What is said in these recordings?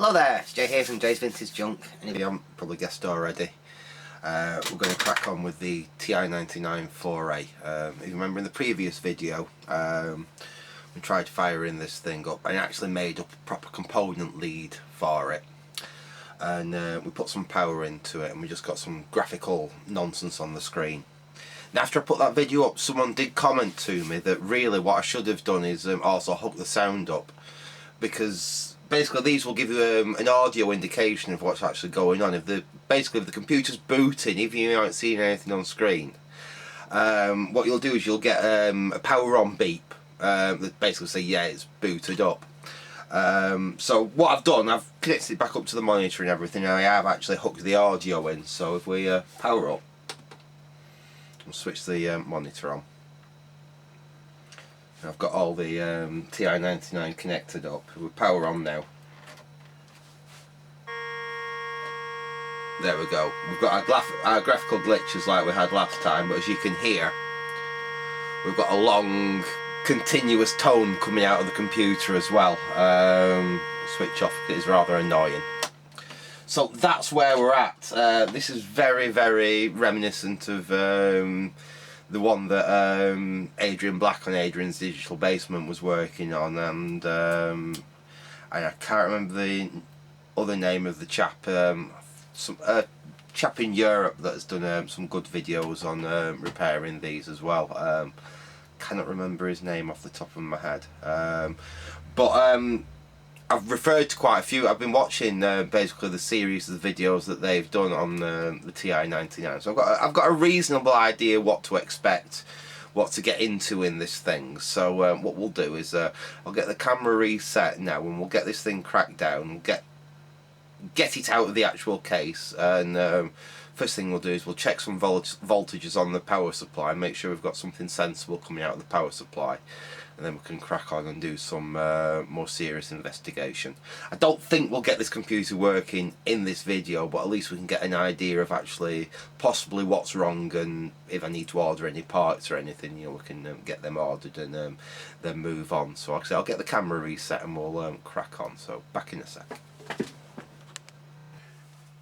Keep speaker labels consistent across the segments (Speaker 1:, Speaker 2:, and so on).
Speaker 1: Hello there, it's Jay here from Jay's Vintage Junk, and if you haven't probably guessed already, we're going to crack on with the Ti-99 4A. If you remember in the previous video, we tried firing this thing up and actually made up a proper component lead for it. And we put some power into it and we just got some graphical nonsense on the screen. Now after I put that video up, someone did comment to me that really what I should have done is also hook the sound up, because basically these will give you an audio indication of what's actually going on. If the computer's booting, even if you aren't seeing anything on screen, what you'll do is you'll get a power on beep that basically say yeah, it's booted up. So what I've done, I've connected it back up to the monitor and everything, and I have actually hooked the audio in. So if we power up, we'll switch the monitor on. I've got all the Ti-99 connected up. With power on now. There we go. We've got our graphical glitches like we had last time, but as you can hear, we've got a long, continuous tone coming out of the computer as well. Switch off is rather annoying. So that's where we're at. This is very, very reminiscent of the one that Adrian Black on Adrian's Digital Basement was working on, and I can't remember the other name of the chap. Some chap in Europe that's done some good videos on repairing these as well. Cannot remember his name off the top of my head, but I've referred to quite a few. I've been watching basically the series of the videos that they've done on the Ti-99, so I've got a reasonable idea what to expect, what to get into in this thing. So what we'll do is I'll get the camera reset now, and we'll get this thing cracked down, and get it out of the actual case. And first thing we'll do is we'll check some voltages on the power supply, make sure we've got something sensible coming out of the power supply. And then we can crack on and do some more serious investigation. I don't think we'll get this computer working in this video, but at least we can get an idea of actually possibly what's wrong, and if I need to order any parts or anything, you know, we can get them ordered and then move on. So actually I'll get the camera reset and we'll crack on. So back in a sec.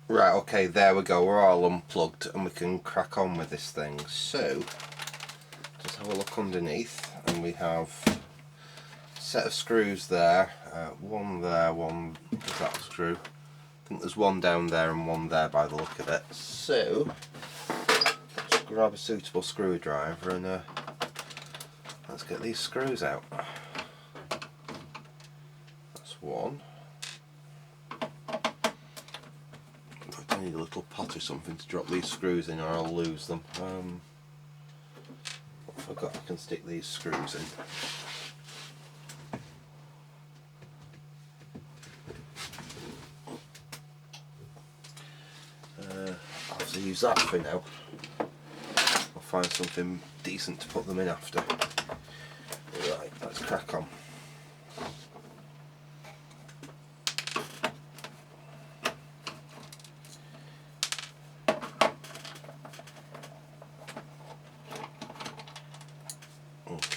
Speaker 1: Right, okay, there we go, we're all unplugged and we can crack on with this thing. So just have a look underneath, and we have a set of screws there, one there, one is that screw. I think there's one down there and one there by the look of it. So let's grab a suitable screwdriver and let's get these screws out. That's one. In fact, I need a little pot or something to drop these screws in, or I'll lose them. I forgot I can stick these screws in. I'll have to use that for now. I'll find something decent to put them in after. Right, let's crack on.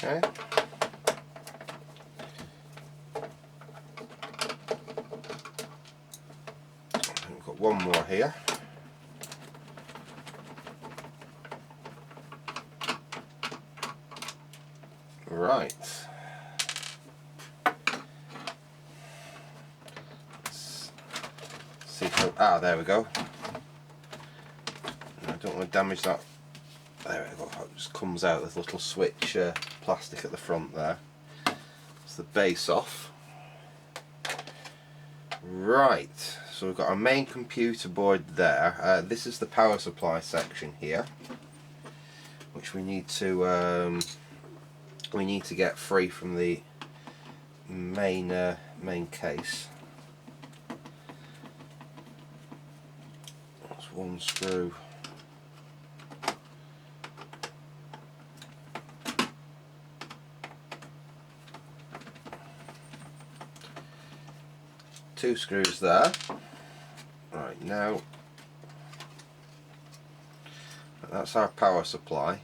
Speaker 1: Okay. We've got one more here. Right. Let's see how, there we go. I don't want to damage that. There we go, it just comes out, this little switch plastic at the front there. It's the base off. Right, so we've got our main computer board there. This is the power supply section here, which we need to get free from the main case. That's one screw. Two screws there. Right, now that's our power supply.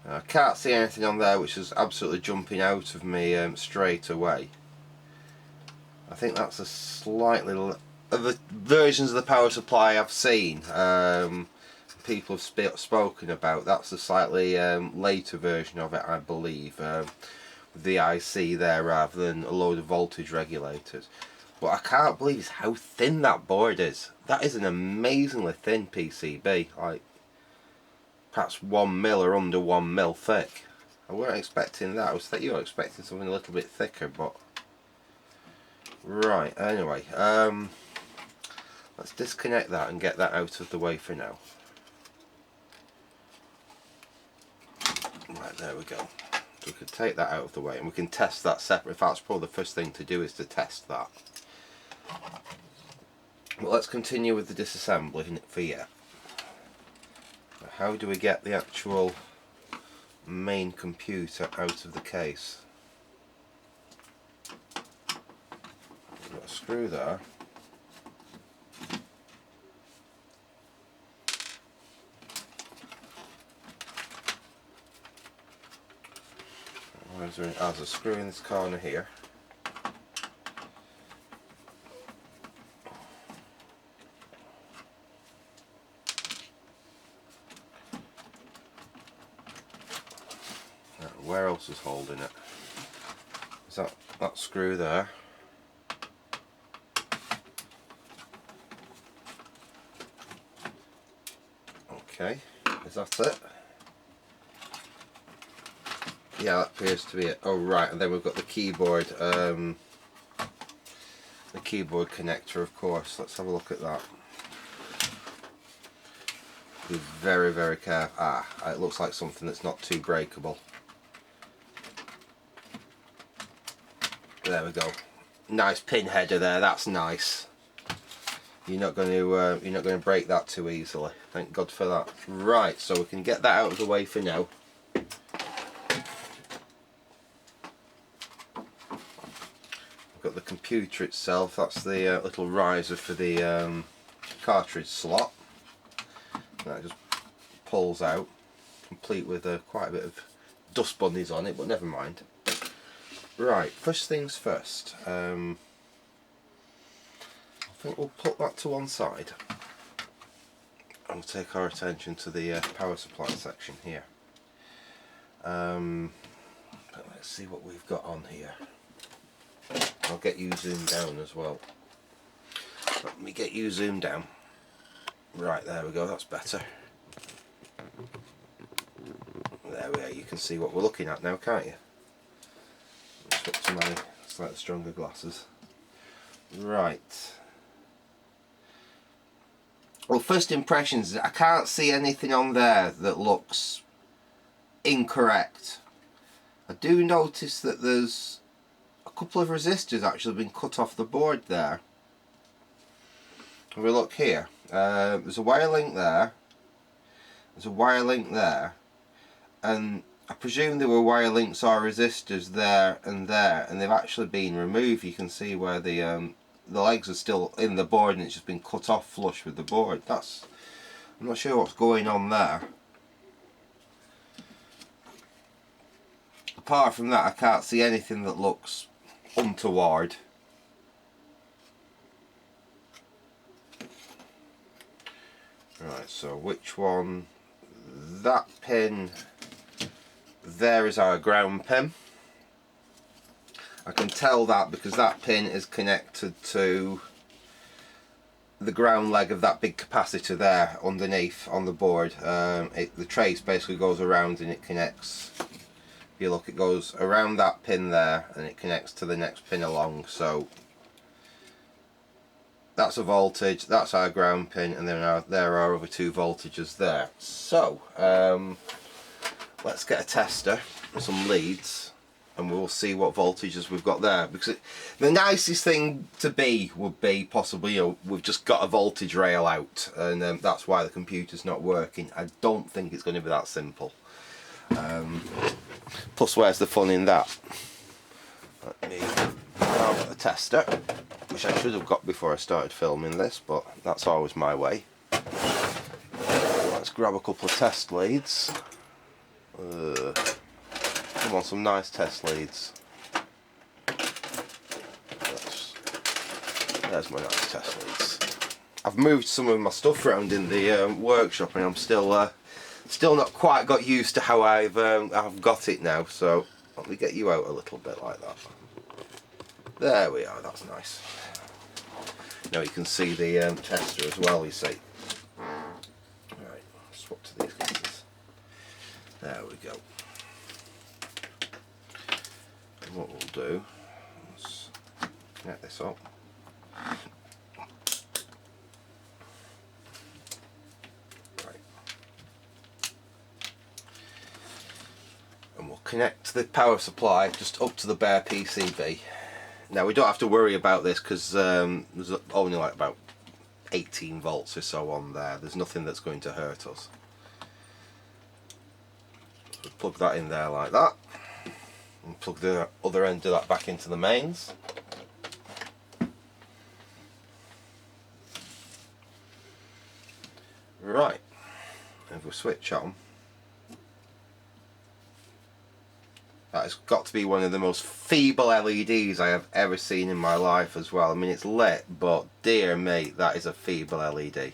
Speaker 1: I can't see anything on there which is absolutely jumping out of me straight away. I think that's a slightly of the versions of the power supply I've seen. People have spoken about. That's a slightly later version of it, I believe, with the IC there rather than a load of voltage regulators. But I can't believe how thin that board is. That is an amazingly thin PCB, like perhaps 1 mil or under 1 mil thick. I weren't expecting that. I was you were expecting something a little bit thicker, but right. Anyway, let's disconnect that and get that out of the way for now. Right, there we go. So we could take that out of the way and we can test that separate. In fact, that's probably the first thing to do, is to test that. But let's continue with the disassembly for you. How do we get the actual main computer out of the case? We've got a screw there. There's a screw in this corner here. Where else is holding it? Is that screw there? Okay, is that it? Yeah, that appears to be it. Oh right, and then we've got the keyboard connector, of course. Let's have a look at that. Be very, very careful. Ah, it looks like something that's not too breakable. There we go. Nice pin header there. That's nice. You're not going to break that too easily. Thank God for that. Right, so we can get that out of the way for now. We've got the computer itself. That's the little riser for the cartridge slot. That just pulls out, complete with quite a bit of dust bunnies on it, but never mind. Right, first things first. I think we'll put that to one side and we'll take our attention to the power supply section here. But let's see what we've got on here. I'll get you zoomed down as well. Let me get you zoomed down. Right, there we go, that's better. There we are, you can see what we're looking at now, can't you? Switch to my slightly stronger glasses. Right. Well, first impressions, I can't see anything on there that looks incorrect. I do notice that there's a couple of resistors actually been cut off the board there. If we look here, there's a wire link there, there's a wire link there, and I presume there were wire links or resistors there, and they've actually been removed. You can see where the legs are still in the board and it's just been cut off flush with the board. I'm not sure what's going on there. Apart from that, I can't see anything that looks untoward. Right, so which one? That pin there is our ground pin. I can tell that because that pin is connected to the ground leg of that big capacitor there underneath on the board. The trace basically goes around and it connects. If you look, it goes around that pin there and it connects to the next pin along. So that's a voltage, that's our ground pin, and then there are other two voltages there. So let's get a tester and some leads and we'll see what voltages we've got there, because the nicest thing to be would be possibly, you know, we've just got a voltage rail out and that's why the computer's not working. I don't think it's going to be that simple. Plus, where's the fun in that? Let me grab the tester, which I should have got before I started filming this, but that's always my way. Let's grab a couple of test leads. Come on, some nice test leads. Let's There's my nice test leads. I've moved some of my stuff around in the workshop, and I'm still not quite got used to how I've got it now. So let me get you out a little bit like that. There we are. That's nice. Now you can see the tester as well. You see. Right. Swap to these guys. There we go. And what we'll do is connect this up. Connect the power supply just up to the bare PCB. Now we don't have to worry about this because there's only like about 18 volts or so on there. There's nothing that's going to hurt us. So plug that in there like that, and plug the other end of that back into the mains. Right, if we switch on, that has got to be one of the most feeble LEDs I have ever seen in my life as well. I mean, it's lit, but dear me, that is a feeble LED.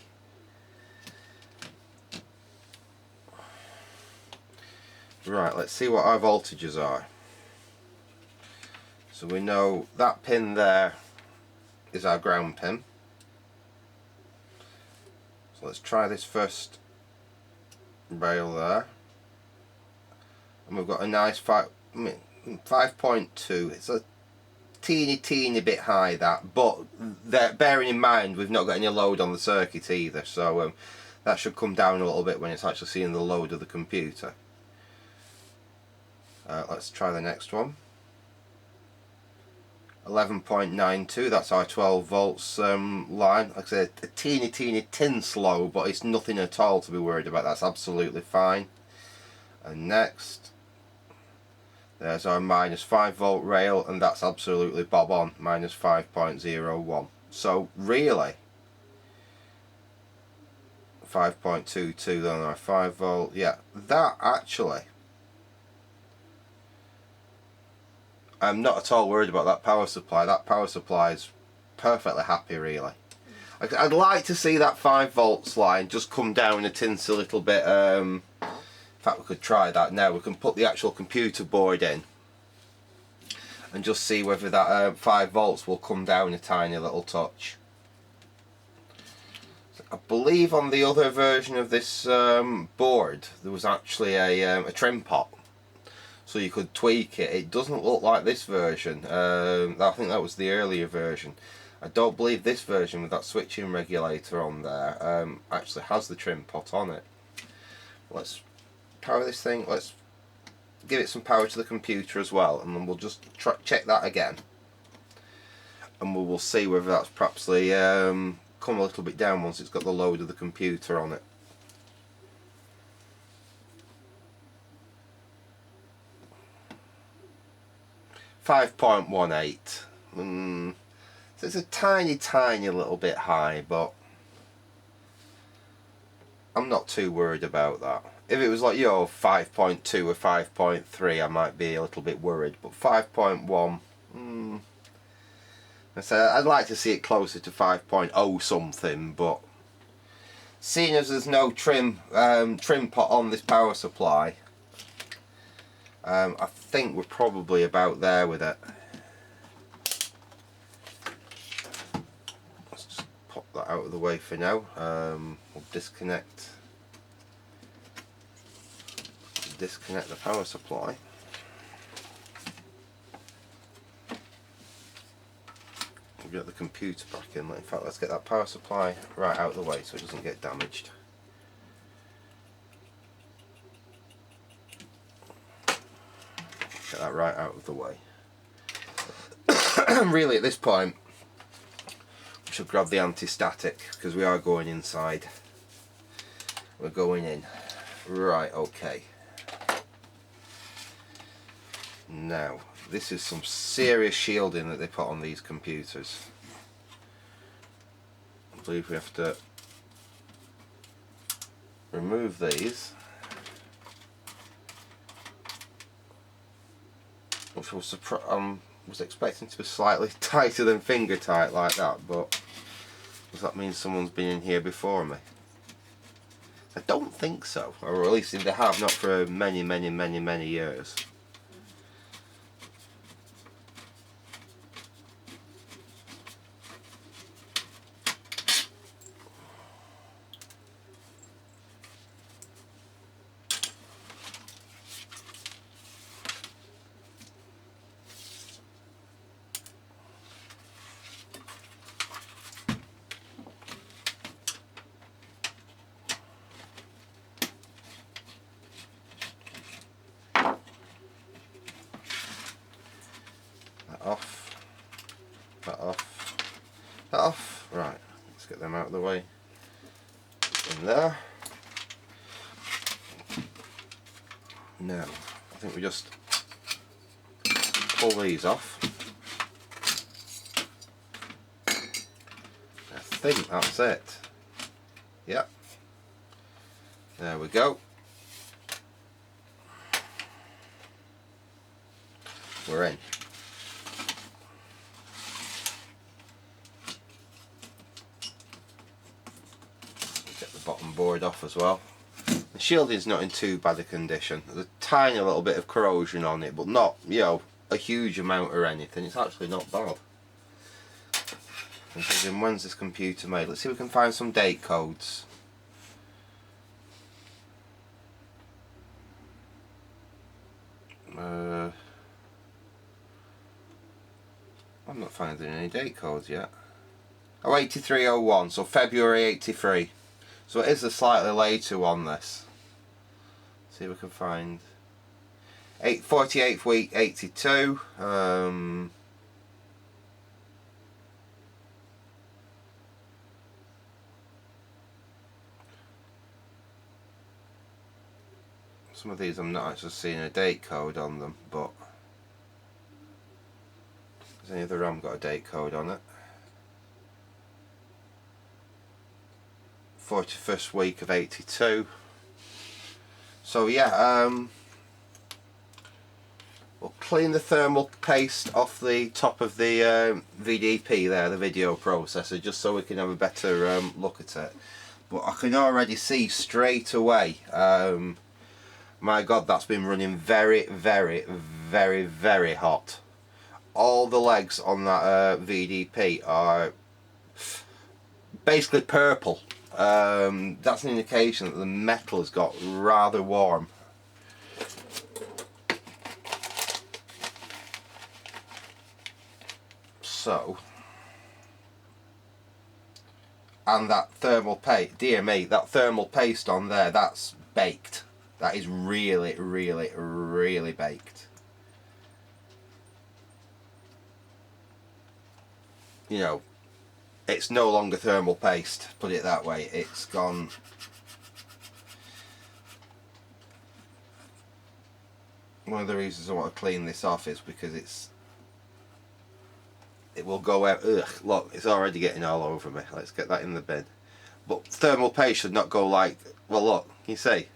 Speaker 1: Right, let's see what our voltages are. So we know that pin there is our ground pin. So let's try this first rail there. And we've got a nice 5.2. It's a teeny bit high, that, but bearing in mind we've not got any load on the circuit either, so that should come down a little bit when it's actually seeing the load of the computer. Let's try the next one. 11.92, that's our 12 volts line. Like I said, a teeny tin slow, but it's nothing at all to be worried about. That's absolutely fine. And next, there's our -5 volt rail, and that's absolutely bob on, -5.01. So really 5.22 then our 5 volt. Yeah, that actually, I'm not at all worried about that power supply. That power supply is perfectly happy, really. I'd like to see that 5 volts line just come down a tinsy little bit. In fact, we could try that now. We can put the actual computer board in and just see whether that 5 volts will come down a tiny little touch. I believe on the other version of this board there was actually a trim pot, so you could tweak it. It doesn't look like this version. I think that was the earlier version. I don't believe this version with that switching regulator on there actually has the trim pot on it. Let's power this thing. Let's give it some power to the computer as well, and then we'll just check that again, and we will see whether that's perhaps come a little bit down once it's got the load of the computer on it. .18. So it's a tiny little bit high, but I'm not too worried about that. If it was like 5.2 or 5.3, I might be a little bit worried, but 5.1, so I'd like to see it closer to 5.0 something, but seeing as there's no trim pot on this power supply, I think we're probably about there with it. Let's just pop that out of the way for now. We'll disconnect the power supply. We'll get the computer back in. In fact, let's get that power supply right out of the way so it doesn't get damaged. Get that right out of the way. Really, at this point, we should grab the anti-static because we are going inside. We're going in. Right, okay. Now, this is some serious shielding that they put on these computers. I believe we have to remove these, which will was expecting to be slightly tighter than finger tight like that, but does that mean someone's been in here before me? I don't think so, or at least if they have, not for many years. Off, that off, that off. Right, let's get them out of the way. In there. Now, I think we just pull these off. I think that's it. Yep. There we go. We're in. Bottom board off as well. The shielding's not in too bad a condition. There's a tiny little bit of corrosion on it, but not, you know, a huge amount or anything. It's actually not bad. I'm thinking, when's this computer made? Let's see if we can find some date codes. I'm not finding any date codes yet. Oh, 8301, so February 83. So it is a slightly later one, this. See if we can find 48th week 82. Some of these I'm not actually seeing a date code on them, but has any of the RAM got a date code on it? 41st week of 82. So yeah, we'll clean the thermal paste off the top of the VDP there, the video processor, just so we can have a better look at it. But I can already see straight away, my god, that's been running very hot. All the legs on that VDP are basically purple. That's an indication that the metal has got rather warm. So, and that thermal paste, dear me, that thermal paste on there, that's baked. That is really baked. You know, it's no longer thermal paste, put it that way. It's gone. One of the reasons I want to clean this off is because it will go out. Ugh, look, it's already getting all over me. Let's get that in the bin. But thermal paste should not go like, well look, can you see?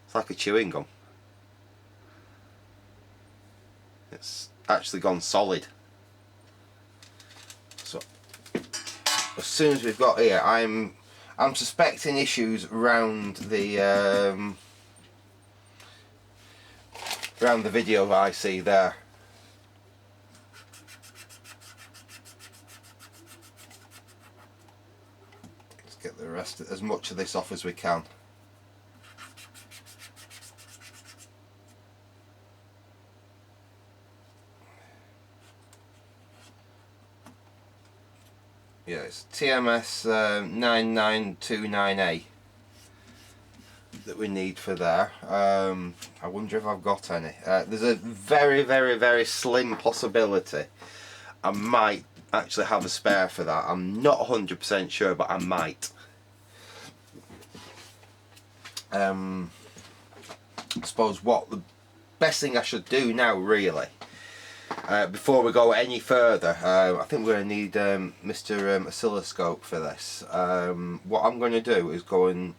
Speaker 1: It's like a chewing gum. It's actually gone solid. So as soon as we've got here, I'm suspecting issues around the video IC there. Let's get the rest, as much of this off as we can. Yeah, it's TMS 9929A that we need for there. I wonder if I've got any. There's a very slim possibility I might actually have a spare for that. I'm not 100% sure, but I might. I suppose what the best thing I should do now, really, before we go any further, I think we're going to need Mr. Oscilloscope for this. What I'm going to do is go and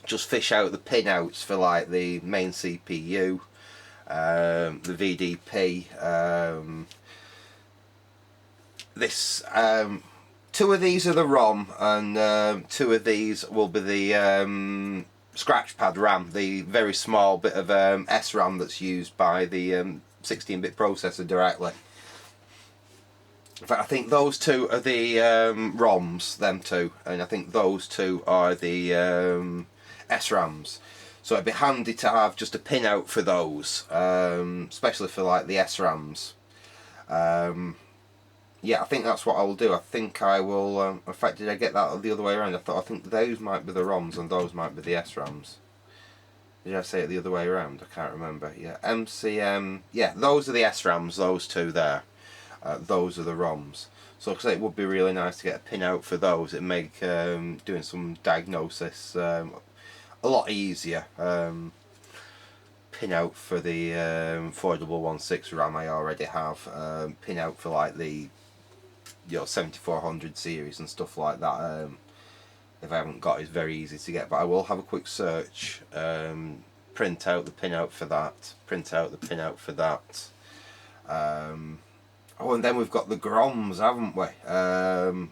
Speaker 1: just fish out the pinouts for like the main CPU, the VDP. This 2 of these are the ROM, and 2 of these will be the scratch pad RAM, the very small bit of SRAM that's used by the 16-bit processor directly. In fact, I think those 2 are the ROMs, them 2, and I think those 2 are the SRAMs. So it'd be handy to have just a pin out for those, especially for like the SRAMs. Yeah, I think that's what I will do. I think I will. In fact, did I get that the other way around? I think those might be the ROMs and those might be the SRAMs. Did I say it the other way around? I can't remember. Yeah, MCM. Yeah, those are the SRAMs. Those 2 there. Those are the ROMs. So like I say, it would be really nice to get a pin out for those. It'd make doing some diagnosis a lot easier. Pin out for the 4116 RAM I already have. Pin out for like the 7400 series and stuff like that. If I haven't got, it's very easy to get. But I will have a quick search. Print out the pin out for that. Print out the pin out for that. Oh, and then we've got the GROMs, haven't we? I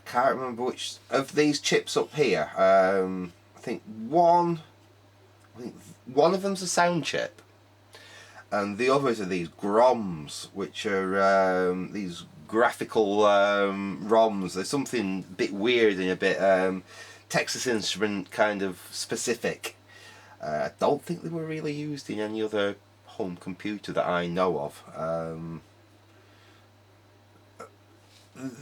Speaker 1: can't remember which of these chips up here. I think one of them's a sound chip, and the others are these GROMs, which are these graphical ROMs. There's something a bit weird and a bit Texas Instrument kind of specific. I don't think they were really used in any other home computer that I know of.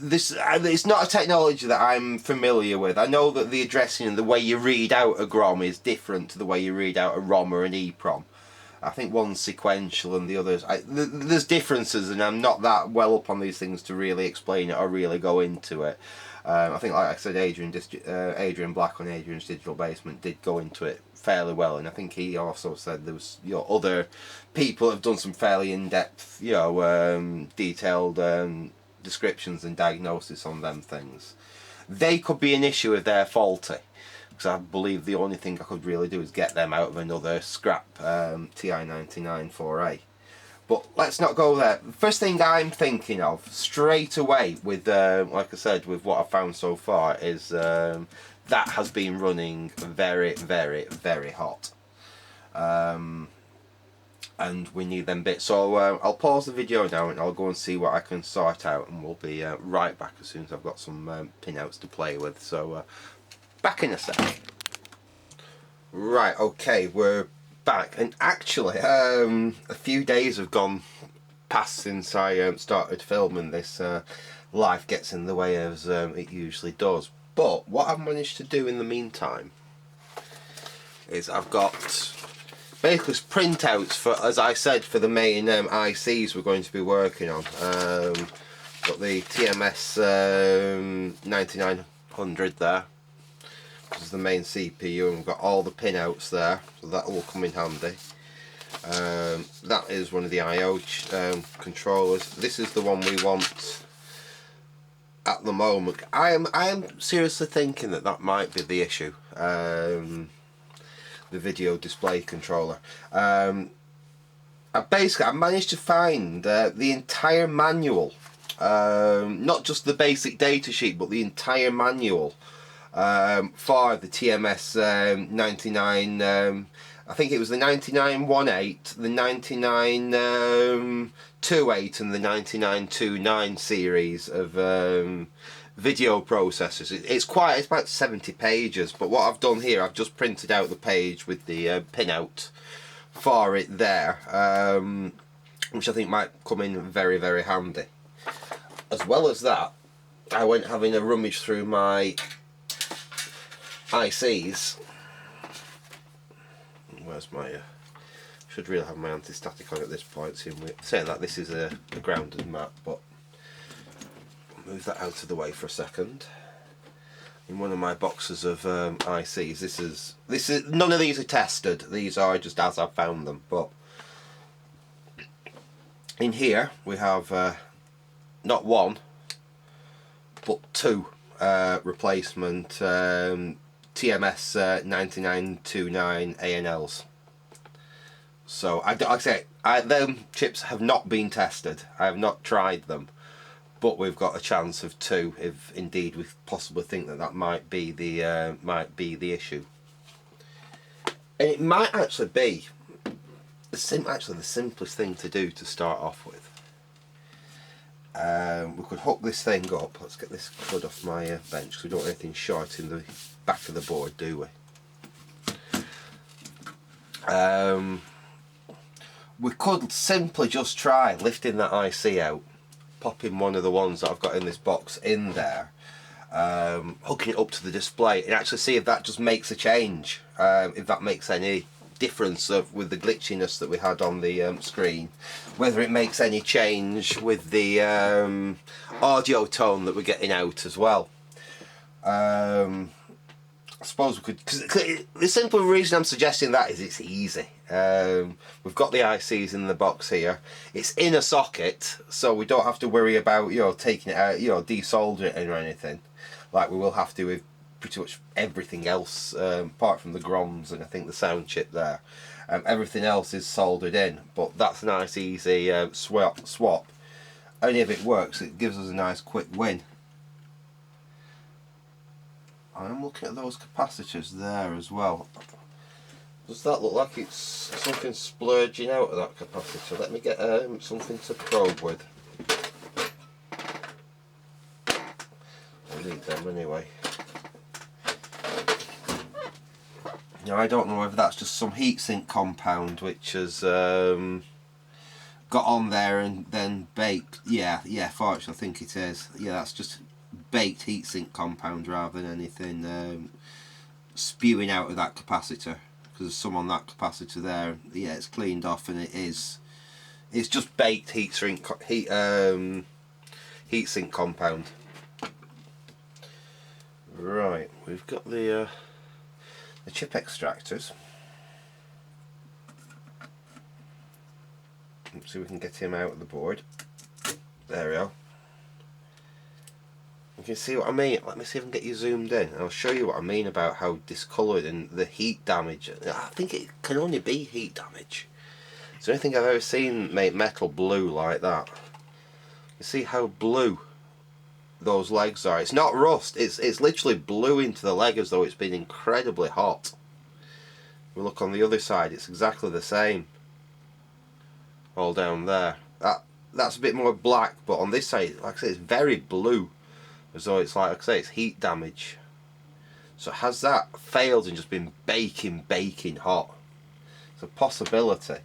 Speaker 1: It's not a technology that I'm familiar with. I know that the addressing and the way you read out a GROM is different to the way you read out a ROM or an EEPROM. I think one's sequential and the others... there's differences, and I'm not that well up on these things to really explain it or really go into it. I think, like I said, Adrian Black on Adrian's Digital Basement did go into it fairly well, and I think he also said there was other people have done some fairly in-depth, detailed descriptions and diagnosis on them things. They could be an issue if they're faulty, because I believe the only thing I could really do is get them out of another scrap Ti-99 4A. But let's not go there. First thing I'm thinking of straight away with, like I said, with what I've found so far is that has been running very, very, very hot. And we need them bits. So I'll pause the video now and I'll go and see what I can sort out, and we'll be right back as soon as I've got some pinouts to play with. So back in a sec. Right, okay, we're back, and actually a few days have gone past since I started filming this. Life gets in the way as it usually does, but what I've managed to do in the meantime is I've got basically printouts for, as I said, for the main ICs we're going to be working on. Got the TMS 9900 there. This is the main CPU, and we've got all the pinouts there, so that will come in handy. That is one of the I/O controllers. This is the one we want at the moment. I am seriously thinking that might be the issue. The video display controller. I managed to find the entire manual, not just the basic data sheet, but the entire manual for the TMS 99. I think it was the 9918, the 9928, and the 9929 series of video processors. It's about 70 pages, but what I've done here, I've just printed out the page with the pinout for it there, which I think might come in very, very handy. As well as that, I went having a rummage through my ICs. Where's my should really have my anti-static on at this point, saying that this is a grounded mat, but I'll move that out of the way for a second. In one of my boxes of ICs, this is none of these are tested, these are just as I've found them, but in here we have not one but two replacement TMS 9929 ANLs. So like I say, them chips have not been tested. I have not tried them, but we've got a chance of 2 if indeed we possibly think that that might be the issue. And it might actually be the simplest thing to do to start off with. We could hook this thing up. Let's get this crud off my bench because we don't want anything short in the back of the board, do we? We could simply just try lifting that IC out, popping one of the ones that I've got in this box in there, hooking it up to the display, and actually see if that just makes a change, if that makes any difference with the glitchiness that we had on the screen, whether it makes any change with the audio tone that we're getting out as well. I suppose we could, because the simple reason I'm suggesting that is it's easy. We've got the ICs in the box here. It's in a socket, so we don't have to worry about, you know, taking it out, you know, desoldering it or anything, like we will have to with pretty much everything else, apart from the groms and I think the sound chip there. Everything else is soldered in, but that's a nice easy swap. Only if it works, it gives us a nice quick win. I'm looking at those capacitors there as well. Does that look like it's something splurging out of that capacitor? Let me get something to probe with. I need them anyway. Now I don't know whether that's just some heatsink compound which has got on there and then baked. Yeah, fortunately I think it is. Yeah, that's just baked heatsink compound rather than anything spewing out of that capacitor, because there's some on that capacitor there. Yeah, it's cleaned off and it's just baked heatsink compound. Right, we've got the chip extractors. Let's see if we can get him out of the board. There we go. You can see what I mean. Let me see if I can get you zoomed in. I'll show you what I mean about how discoloured and the heat damage. I think it can only be heat damage. It's the only thing I've ever seen make metal blue like that. You see how blue those legs are. It's not rust. It's literally blue into the leg as though it's been incredibly hot. We look on the other side. It's exactly the same. All down there. That's a bit more black, but on this side, like I say, it's very blue. As though it's like I say, it's heat damage. So has that failed and just been baking hot? It's a possibility.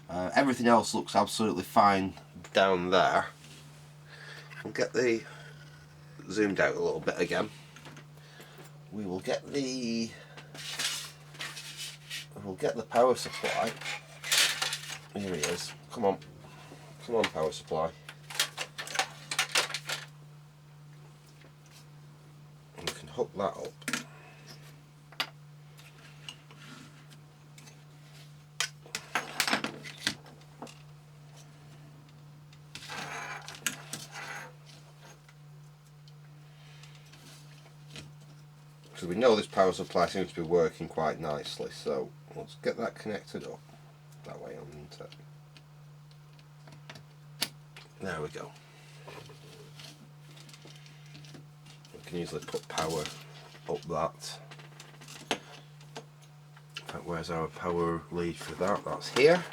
Speaker 1: Everything else looks absolutely fine down there. We'll get the zoomed out a little bit again. We will get the power supply. Here he is. Come on, power supply. And we can hook that up. So we know this power supply seems to be working quite nicely, so let's get that connected up that way on into it. There we go. We can easily put power up that. In fact, where's our power lead for that? That's here.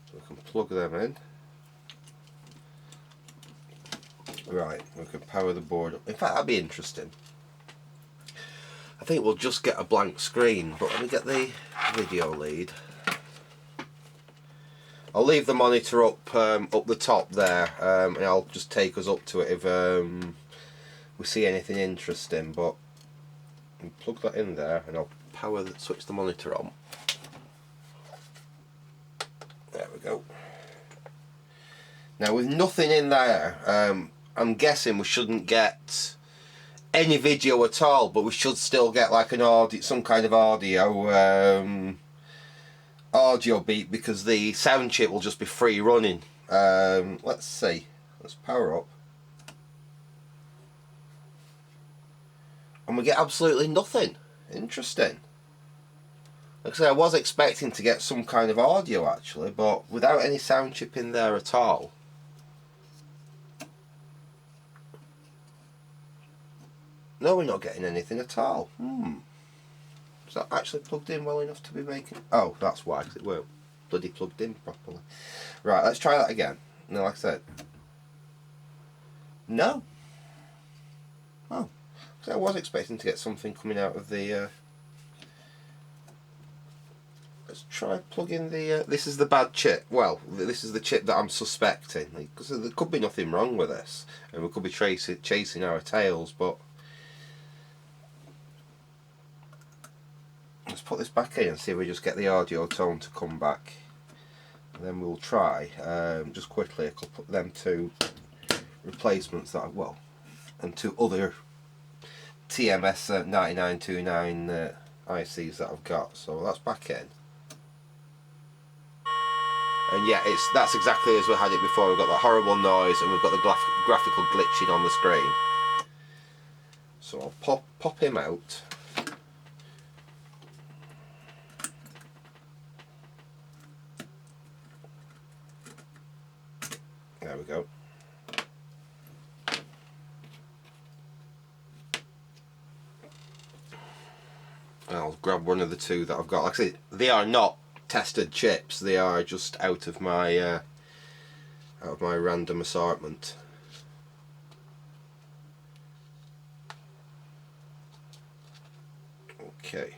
Speaker 1: So we can plug them in. Right, we can power the board up. In fact, that'd be interesting. I think we'll just get a blank screen, but let me get the video lead. I'll leave the monitor up the top there, and I'll just take us up to it if we see anything interesting. But I'll plug that in there, and I'll switch the monitor on. There we go. Now with nothing in there, I'm guessing we shouldn't get any video at all, but we should still get like an audio, some kind of audio beat, because the sound chip will just be free running. Let's see. Let's power up. And we get absolutely nothing. Interesting. Like I say, I was expecting to get some kind of audio actually, but without any sound chip in there at all. No, we're not getting anything at all. Is that actually plugged in well enough to be making... Oh, that's why, because it weren't bloody plugged in properly. Right, let's try that again. No, like I said. No. Oh. So I was expecting to get something coming out of the... Let's try plugging the... This is the bad chip. Well, this is the chip that I'm suspecting. Because there could be nothing wrong with this. And we could be chasing our tails, but... Let's put this back in and see if we just get the audio tone to come back. And then we'll try, just quickly, a couple of them two replacements that and two other TMS 9929 ICs that I've got. So that's back in. And yeah, that's exactly as we had it before. We've got that horrible noise and we've got the graphical glitching on the screen. So I'll pop him out. There we go. I'll grab one of the two that I've got. Like I say, they are not tested chips. They are just out of my random assortment. Okay.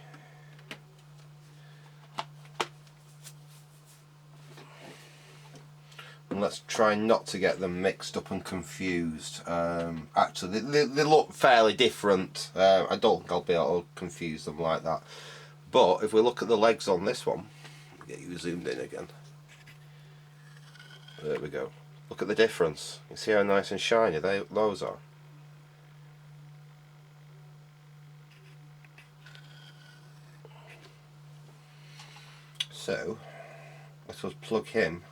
Speaker 1: And let's try not to get them mixed up and confused. Actually, they look fairly different. I don't think I'll be able to confuse them like that. But if we look at the legs on this one, get you zoomed in again. There we go. Look at the difference. You see how nice and shiny those are. So, let us plug him.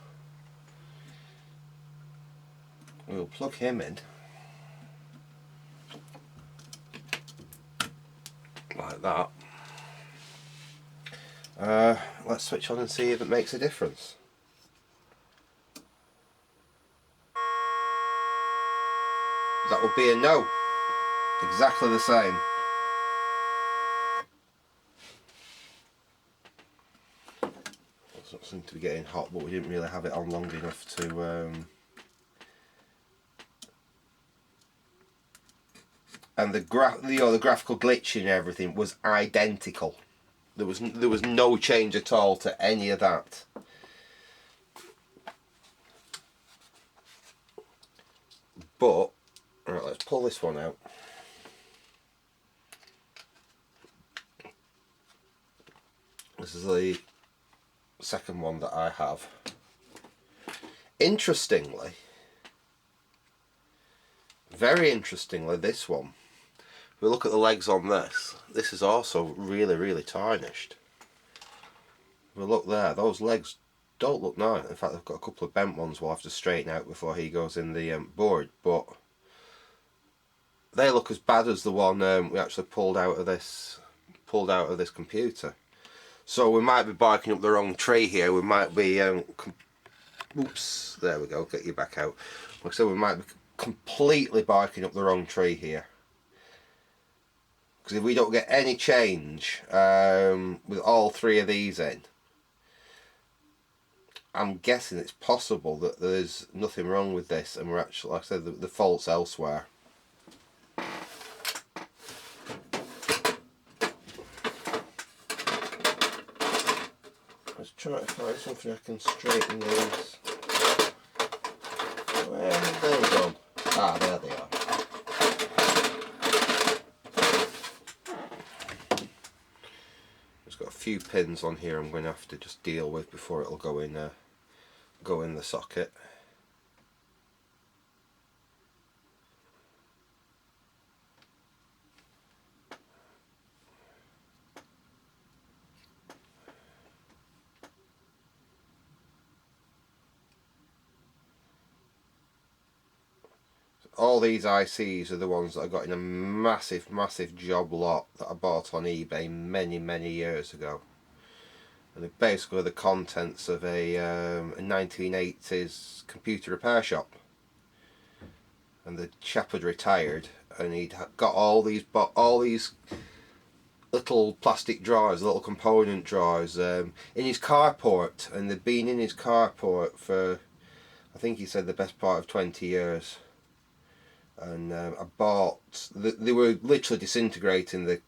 Speaker 1: We'll plug him in like that. Let's switch on and see if it makes a difference. That would be a no. Exactly the same. It doesn't seem to be getting hot, but we didn't really have it on long enough to... And the graphical glitching and everything was identical. There was no change at all to any of that. But right, let's pull this one out. This is the second one that I have. Interestingly, very interestingly, this one. If we look at the legs on this, this is also really tarnished. If we look there, those legs don't look nice. In fact, they've got a couple of bent ones we'll have to straighten out before he goes in the board, but they look as bad as the one we actually pulled out of this computer. So we might be barking up the wrong tree here. We might be oops, there we go, get you back out. Like I said, we might be completely barking up the wrong tree here. Because if we don't get any change with all three of these in, I'm guessing it's possible that there's nothing wrong with this and we're actually, like I said, the fault's elsewhere. Let's try to find something I can straighten these. Where have they gone? Ah, there they are. It's got a few pins on here I'm going to have to just deal with before it'll go in the socket. All these ICs are the ones that I got in a massive job lot that I bought on eBay many years ago. And they're basically the contents of a 1980s computer repair shop. And the chap had retired, and he'd got all these little plastic drawers, little component drawers, in his carport, and they'd been in his carport for, I think he said, the best part of 20 years. And I bought, they were literally disintegrating, the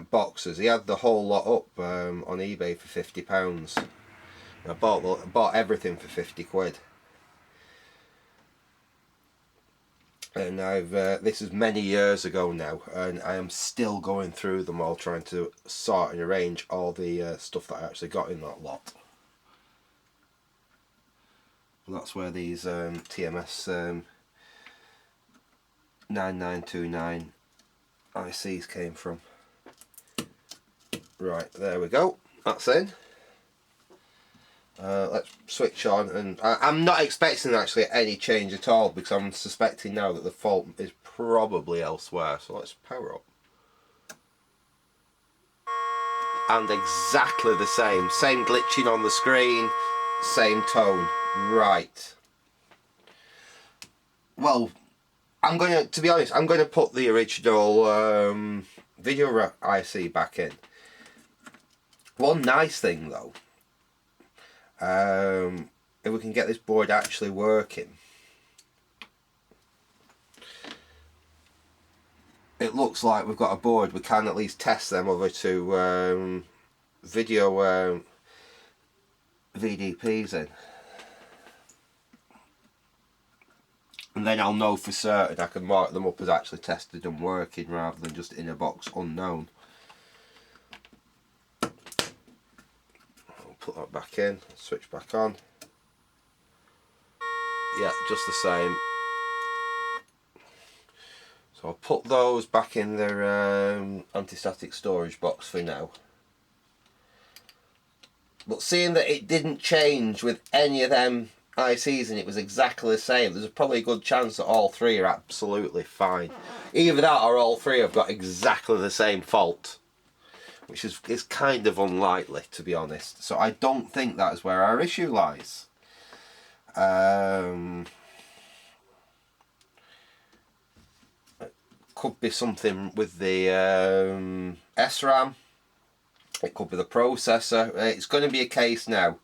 Speaker 1: boxes. He had the whole lot up on eBay for £50. And I bought everything for 50 quid. And this is many years ago now, and I am still going through them all, trying to sort and arrange all the stuff that I actually got in that lot. And that's where these TMS 9929 ICs came from. Right, there we go, that's in. Let's switch on, and I'm not expecting actually any change at all, because I'm suspecting now that the fault is probably elsewhere. So let's power up. And exactly the same glitching on the screen, same tone. Right. Well, to be honest, I'm going to put the original video IC back in. One nice thing though, if we can get this board actually working, it looks like we've got a board we can at least test them over to video VDPs in, and then I'll know for certain. I can mark them up as actually tested and working rather than just in a box unknown. I'll put that back in, switch back on. Yeah, just the same. So I'll put those back in their anti-static storage box for now. But seeing that it didn't change with any of them ICs and it was exactly the same, there's probably a good chance that all three are absolutely fine. Either that or all three have got exactly the same fault, which is kind of unlikely, to be honest. So I don't think that is where our issue lies. It could be something with the SRAM. It could be the processor. It's going to be a case now.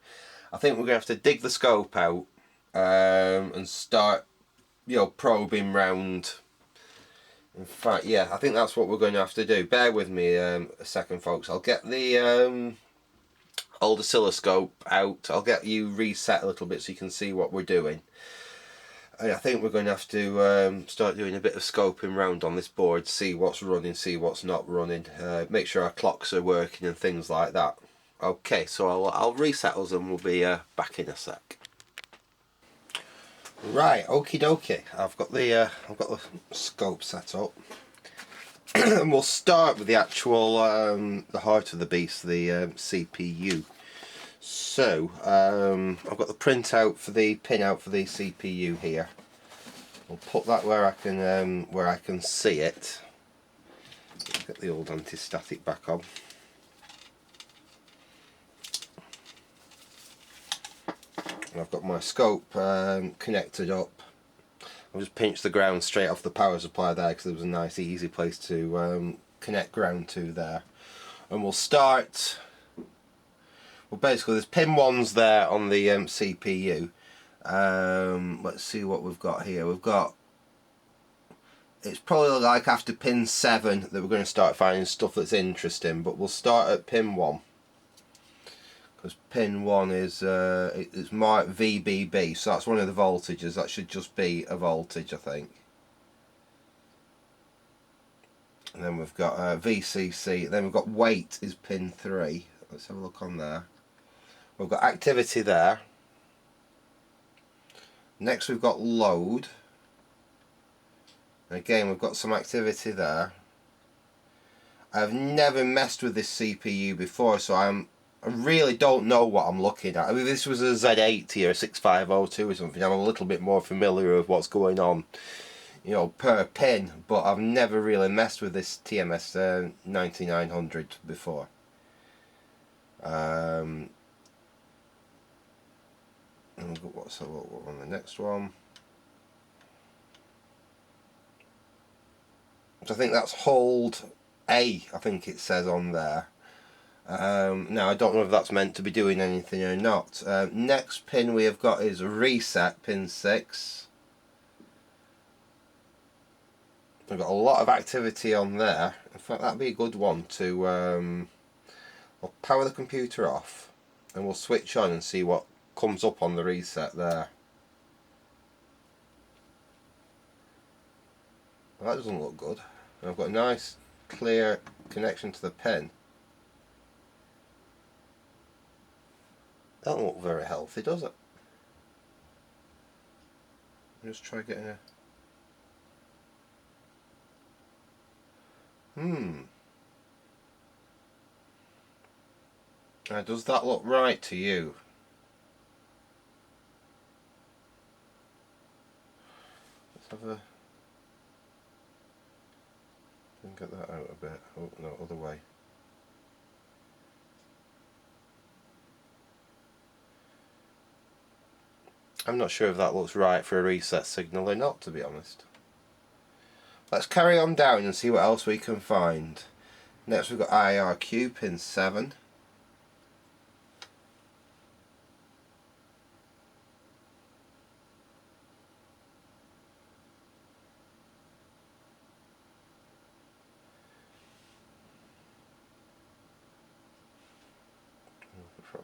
Speaker 1: I think we're going to have to dig the scope out and start, probing round. In fact, yeah, I think that's what we're going to have to do. Bear with me a second, folks. I'll get the old oscilloscope out. I'll get you reset a little bit so you can see what we're doing. And I think we're going to have to start doing a bit of scoping round on this board, see what's running, see what's not running, make sure our clocks are working and things like that. Okay, so I'll reset us and we'll be back in a sec. Right, okie dokie. I've got the scope set up, and we'll start with the actual the heart of the beast, the CPU. So I've got the printout for the pinout for the CPU here. I'll put that where I can see it. Get the old anti-static back on. And I've got my scope connected up. I'll just pinch the ground straight off the power supply there because there was a nice easy place to connect ground to there. And we'll start. Well, basically there's pin 1's there on the CPU. Let's see what we've got here. We've got, it's probably like after pin 7 that we're going to start finding stuff that's interesting, but we'll start at pin 1. Because pin 1 is it's marked VBB, so that's one of the voltages. That should just be a voltage, I think. And then we've got VCC, then we've got weight is pin 3. Let's have a look on there. We've got activity there. Next we've got load. And again we've got some activity there. I've never messed with this CPU before, so I really don't know what I'm looking at. I mean, if this was a Z80 or a 6502 or something, I'm a little bit more familiar with what's going on, per pin, but I've never really messed with this TMS 9900 before. And what's on the next one? So I think that's hold A, I think it says on there. Now I don't know if that's meant to be doing anything or not. Next pin we have got is reset, pin 6. We've got a lot of activity on there. In fact, that'd be a good one to we'll power the computer off and we'll switch on and see what comes up on the reset there. Well, that doesn't look good. And I've got a nice clear connection to the pin. That doesn't look very healthy, does it? Just try getting a... Now, does that look right to you? Let's have a... get that out a bit. Oh no, other way. I'm not sure if that looks right for a reset signal or not, to be honest. Let's carry on down and see what else we can find. Next we've got IRQ, pin 7.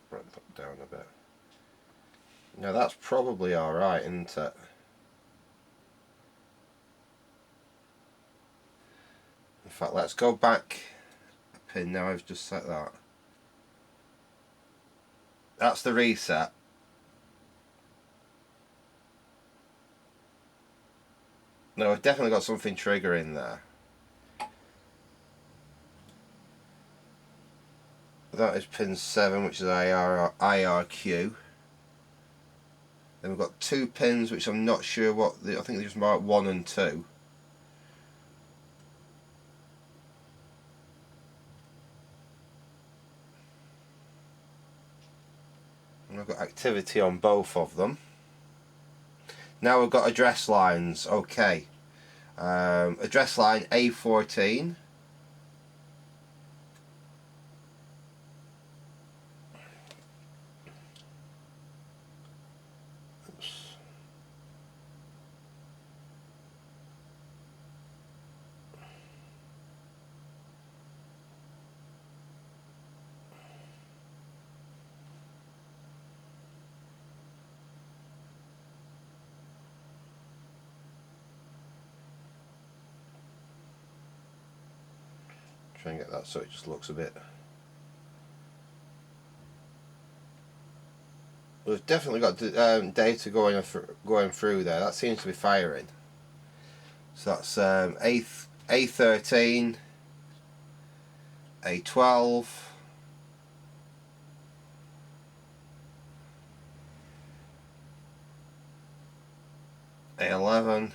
Speaker 1: Bring that down a bit. Now that's probably alright, isn't it? In fact, let's go back a pin. Now I've just set that. That's the reset. No, I've definitely got something triggering there. That is pin 7, which is IRQ. Then we've got 2 pins which I'm not sure what, I think they just marked 1 and 2. And I've got activity on both of them. Now we've got address lines. Okay. Address line A14. Oops. Try and get that so it just looks a bit. We've definitely got data going through there. That seems to be firing. So that's A13, A12, A11,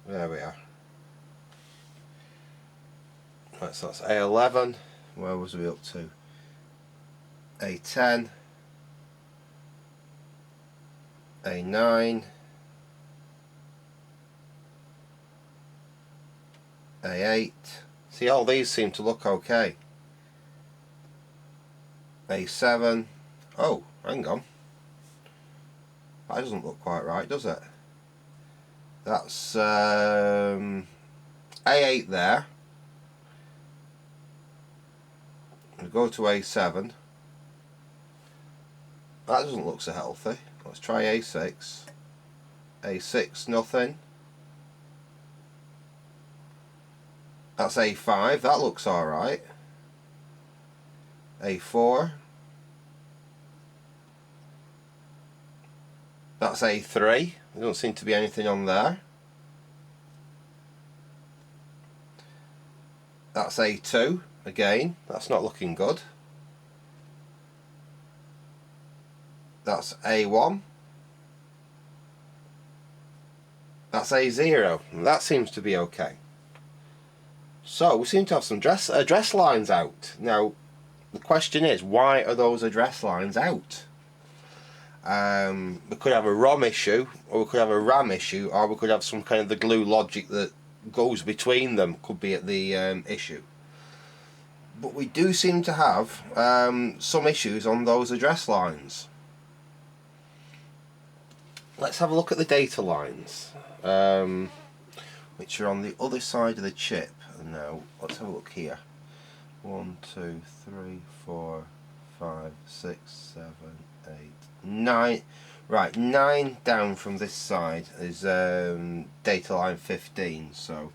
Speaker 1: there we are. Right, so that's A11. Where was we up to? A10, A9, A8. See, all these seem to look okay. A7. Oh, hang on. That doesn't look quite right, does it? That's A8 there. We'll go to A7. That doesn't look so healthy. Let's try A6. A6, nothing. That's A5. That looks alright. A4. That's A3. There don't seem to be anything on there. That's A2 again, that's not looking good. That's A1. That's A0. That seems to be okay. So we seem to have some address lines out. Now the question is, why are those address lines out? We could have a ROM issue, or we could have a RAM issue, or we could have some kind of the glue logic that goes between them could be at the issue. But we do seem to have some issues on those address lines. Let's have a look at the data lines, which are on the other side of the chip. Now let's have a look here. 1, 2, 3, 4, 5, 6, 7, 8, 9. Right, 9 down from this side is data line 15. So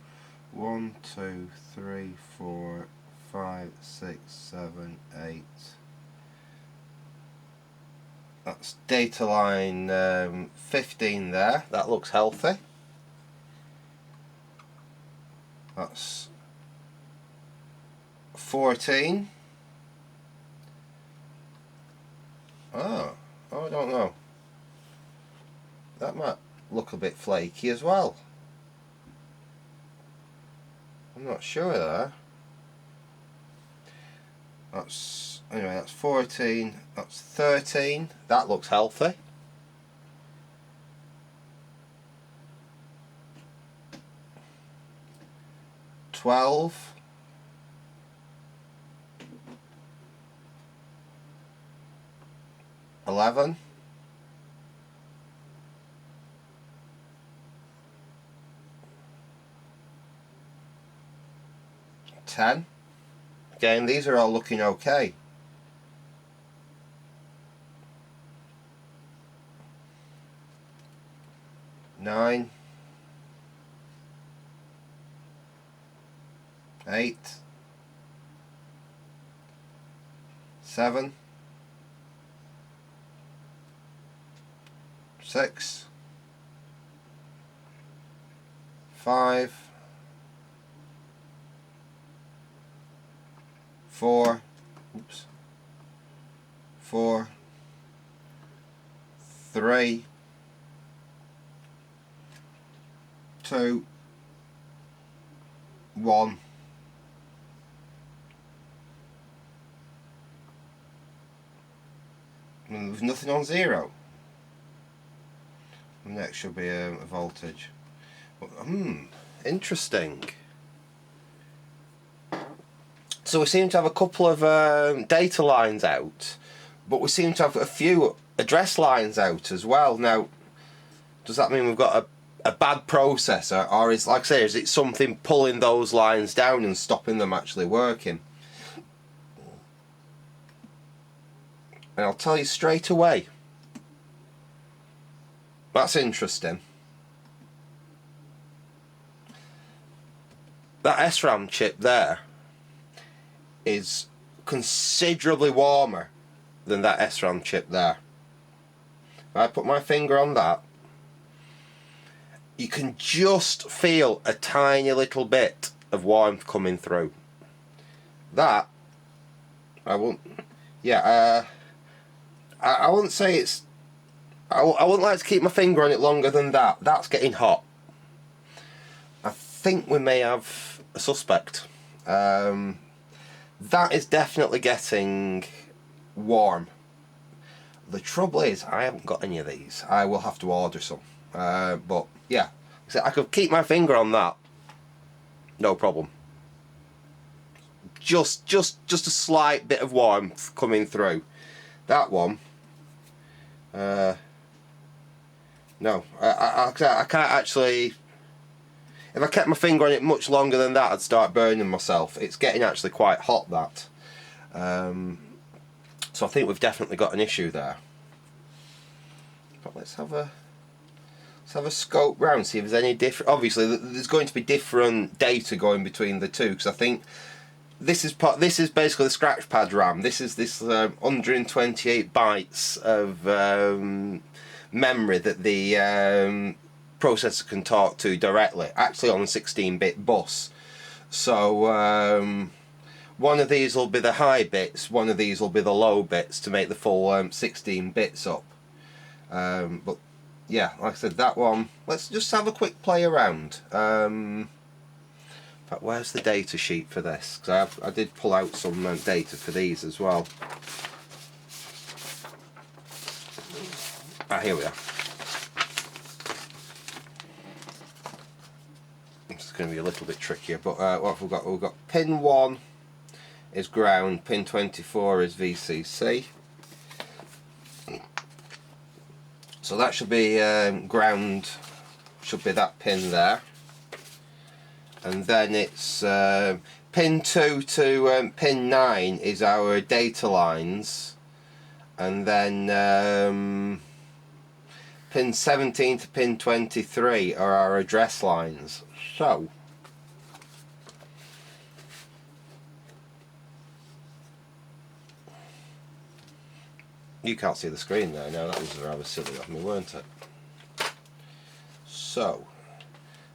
Speaker 1: 1, 2, 3, 4, 5, 6, 7, 8. That's data line 15 there. That looks healthy. That's 14. Oh, I don't know. That might look a bit flaky as well. I'm not sure there. That's, anyway, that's 14, that's 13, that looks healthy. $12. 11. 10. Again, these are all looking okay. 9. 8. 7. 6. 5. 4. Oops. 4. 3. 2. 1. And there's nothing on 0. And next should be a voltage. Interesting. So we seem to have a couple of data lines out, but we seem to have a few address lines out as well. Now, does that mean we've got a bad processor, or is, like I say, is it something pulling those lines down and stopping them actually working? And I'll tell you straight away. That's interesting. That SRAM chip there is considerably warmer than that SRAM chip there. If I put my finger on that, you can just feel a tiny little bit of warmth coming through. That, I won't, yeah, I wouldn't say it's, I wouldn't like to keep my finger on it longer than that. That's getting hot. I think we may have a suspect. That is definitely getting warm. The trouble is, I haven't got any of these. I will have to order some. But yeah, so I could keep my finger on that, no problem. Just a slight bit of warmth coming through. That one, no, I can't actually. If I kept my finger on it much longer than that, I'd start burning myself. It's getting actually quite hot, that. So I think we've definitely got an issue there. But let's have a scope round, see if there's any different. Obviously, there's going to be different data going between the two, because I think this is basically the scratch pad RAM. This 128 bytes of memory that the processor can talk to directly, actually on a 16-bit bus. So one of these will be the high bits, one of these will be the low bits to make the full 16 bits up. But yeah, like I said, that one, let's just have a quick play around. In fact, where's the data sheet for this? Because I did pull out some data for these as well. Ah, here we are. It's going to be a little bit trickier, but what have we got? We've got pin 1 is ground, pin 24 is VCC. So that should be ground, should be that pin there. And then it's pin 2 to pin 9 is our data lines. And then pin 17 to pin 23 are our address lines. So you can't see the screen there now, that was rather silly of me, weren't it? So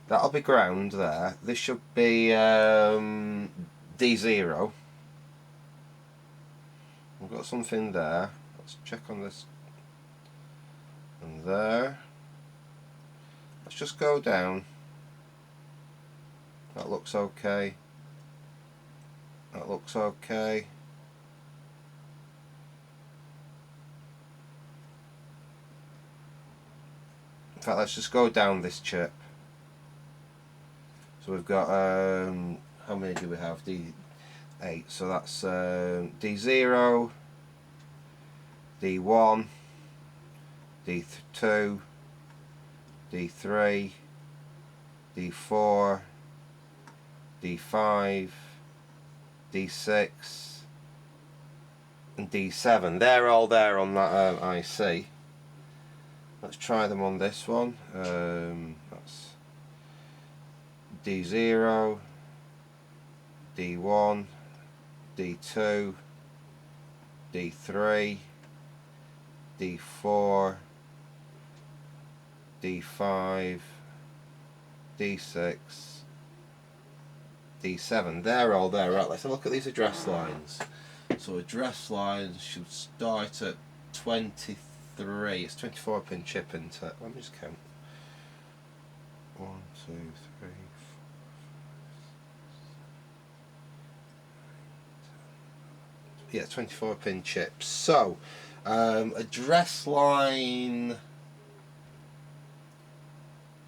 Speaker 1: that'll be ground there. This should be D0. We've got something there. Let's check on this. And there. Let's just go down. That looks okay. That looks okay. In fact, let's just go down this chip. So we've got, how many do we have? D8. So that's D0, D1, D2, D3, D4, D5, D6, and D7. They're all there on that IC. Let's try them on this one. That's D0, D1, D2, D3, D4, D5, D6, D7. They're all there. Right, let's have a look at these address lines. So address lines should start at 23. It's 24 pin chip into it. Let me just count. 1, 2, 3, 4. Yeah, 24 pin chips. So address line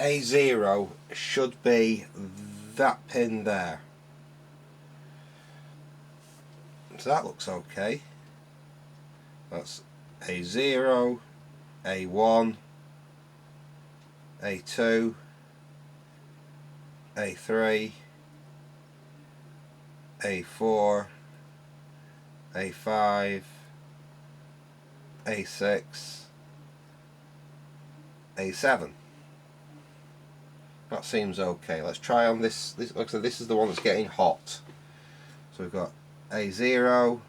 Speaker 1: A0 should be that pin there. So that looks okay. That's A0, A1, A2, A3, A4, A5, A6, A7. That seems okay. Let's try on this. Like I said, this is the one that's getting hot. So we've got A0,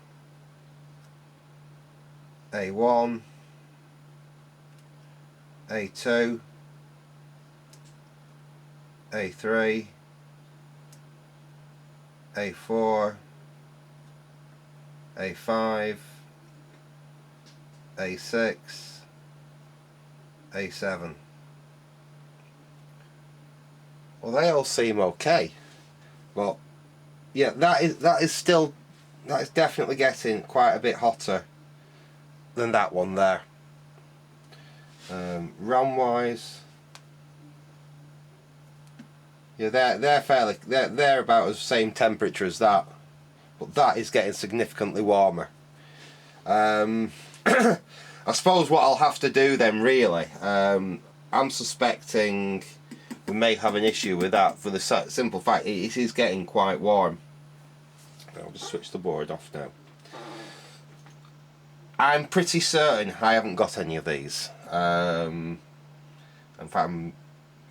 Speaker 1: A1, A2, A3, A4, A5, A6, A7. Well, they all seem okay. Well, yeah, that is definitely getting quite a bit hotter than that one there. RAM wise, yeah, they're about the same temperature as that, but that is getting significantly warmer. I suppose what I'll have to do then, really, I'm suspecting we may have an issue with that for the simple fact it is getting quite warm. I'll just switch the board off now. I'm pretty certain I haven't got any of these. In fact, I'm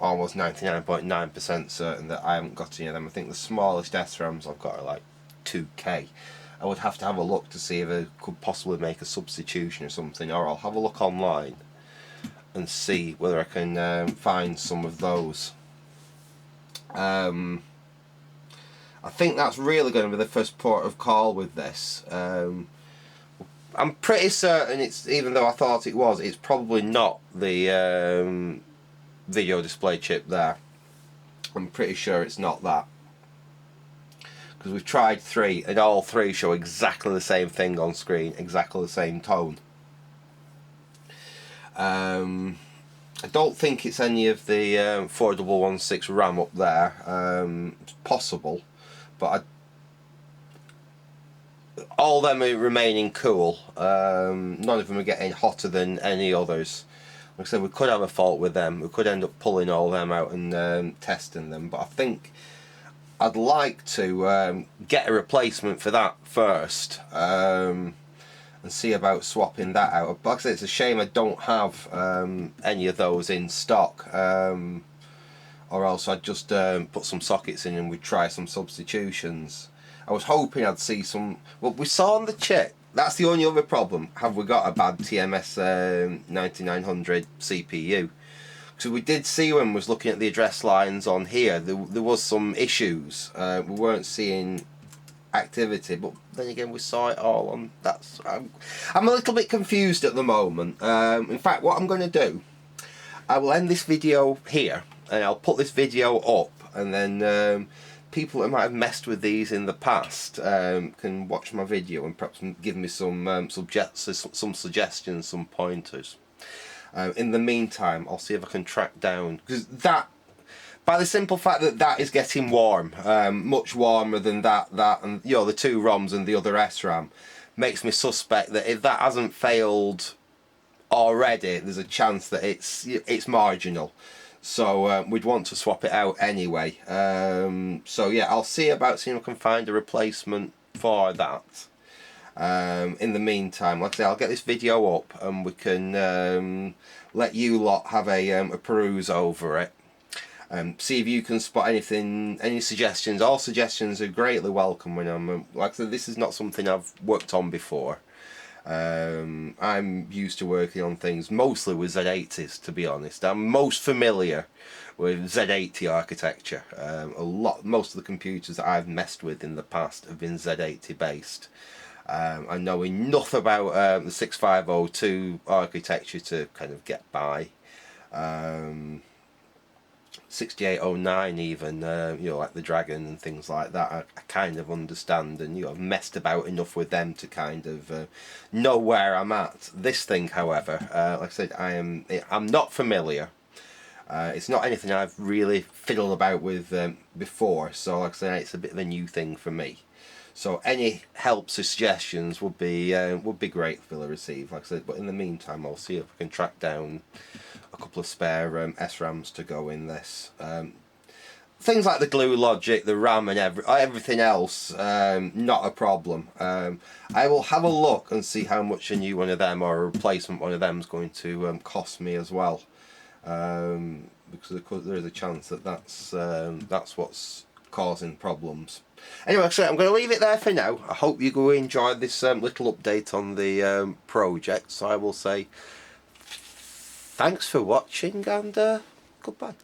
Speaker 1: almost 99.9% certain that I haven't got any of them. I think the smallest SRAMs I've got are like 2K. I would have to have a look to see if I could possibly make a substitution or something, or I'll have a look online and see whether I can find some of those. I think that's really going to be the first port of call with this. I'm pretty certain it's, even though I thought it was, it's probably not the video display chip there. I'm pretty sure it's not that, because we've tried 3 and all 3 show exactly the same thing on screen, exactly the same tone. I don't think it's any of the 4116 RAM up there. It's possible, but all them are remaining cool. None of them are getting hotter than any others. Like I said, we could have a fault with them. We could end up pulling all them out and testing them, but I think I'd like to get a replacement for that first, and see about swapping that out. Like I said, it's a shame I don't have any of those in stock, or else I'd just put some sockets in and we'd try some substitutions. I was hoping I'd see some. Well, we saw on the chip, that's the only other problem. Have we got a bad TMS 9900 CPU? So we did see when we was looking at the address lines on here, there was some issues. We weren't seeing activity, but then again we saw it all on. I'm a little bit confused at the moment. In fact, what I'm going to do, I will end this video here and I'll put this video up, and then people that might have messed with these in the past can watch my video and perhaps give me some suggestions, some pointers. In the meantime, I'll see if I can track down, because that, by the simple fact that that is getting warm, much warmer than that and you know, the 2 ROMs and the other SRAM, makes me suspect that if that hasn't failed already, there's a chance that it's marginal. So we'd want to swap it out anyway. So yeah, I'll see about seeing if I can find a replacement for that. In the meantime, like I say, I'll get this video up and we can let you lot have a peruse over it. See if you can spot anything, any suggestions. All suggestions are greatly welcome when I'm, like I said, this is not something I've worked on before. I'm used to working on things mostly with Z80s, to be honest. I'm most familiar with Z80 architecture. Most of the computers that I've messed with in the past have been Z80 based. I know enough about the 6502 architecture to kind of get by. 6809 even, you know, like the Dragon and things like that, I kind of understand, and you know, I've messed about enough with them to kind of know where I'm at. This thing, however, like I said, I'm not familiar. It's not anything I've really fiddled about with before, so like I said, it's a bit of a new thing for me. So any helps or suggestions would be grateful to receive, like I said. But in the meantime, I'll see if I can track down a couple of spare SRAMs to go in this. Things like the glue logic, the RAM and everything else, not a problem. I will have a look and see how much a new one of them or a replacement one of them is going to cost me as well. Because there is a chance that that's what's causing problems. Anyway, so I'm going to leave it there for now. I hope you enjoyed this little update on the project. So I will say thanks for watching and goodbye.